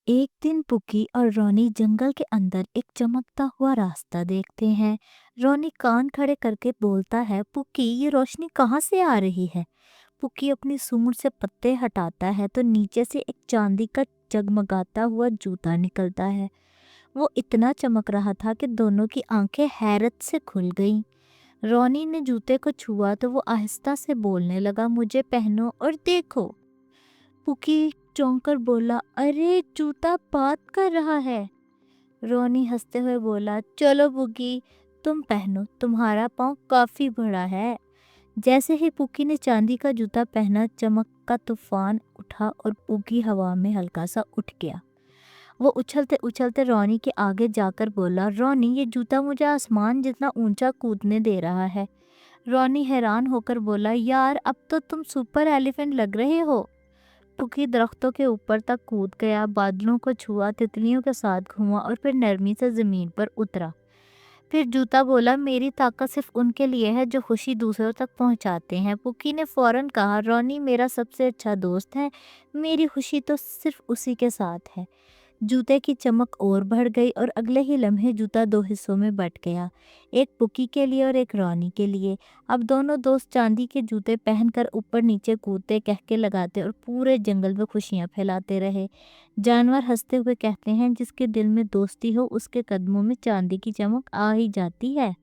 एक दिन पुकी और रोनी जंगल के अंदर एक चमकता हुआ रास्ता देखते हैं। रोनी कान खड़े करके बोलता है, पुकी ये रोशनी कहाँ से आ रही है? पुकी अपनी सूंड से पत्ते हटाता है तो नीचे से एक चांदी का जगमगाता हुआ जूता निकलता है। वो इतना चमक रहा था कि दोनों की आंखें हैरत से खुल गईं। रोनी ने जूते को छुआ तो वो आहिस्ता से बोलने लगा, मुझे पहनो और देखो। पुकी चौंक कर बोला, अरे जूता बात कर रहा है। रोनी हंसते हुए बोला, चलो पुकी तुम पहनो, तुम्हारा पाँव काफी बड़ा है। जैसे ही पुकी ने चांदी का जूता पहना, चमक का तूफान उठा और पुकी हवा में हल्का सा उठ गया। वो उछलते उछलते रोनी के आगे जाकर बोला, रोनी ये जूता मुझे आसमान जितना ऊंचा कूदने दे रहा है। रोनी हैरान होकर बोला, यार अब तो तुम सुपर एलिफेंट लग रहे हो। पुकी दरख्तों के ऊपर तक कूद गया, बादलों को छुआ, तितलियों के साथ घूमा और फिर नरमी से जमीन पर उतरा। फिर जूता बोला, मेरी ताकत सिर्फ उनके लिए है जो खुशी दूसरों तक पहुंचाते हैं। पुकी ने फौरन कहा, रोनी मेरा सबसे अच्छा दोस्त है, मेरी खुशी तो सिर्फ उसी के साथ है। जूते की चमक और बढ़ गई और अगले ही लम्हे जूता दो हिस्सों में बट गया, एक पुकी के लिए और एक रोनी के लिए। अब दोनों दोस्त चांदी के जूते पहनकर ऊपर नीचे कूदते, कहके लगाते और पूरे जंगल में खुशियां फैलाते रहे। जानवर हंसते हुए कहते हैं, जिसके दिल में दोस्ती हो उसके कदमों में चांदी की चमक आ ही जाती है।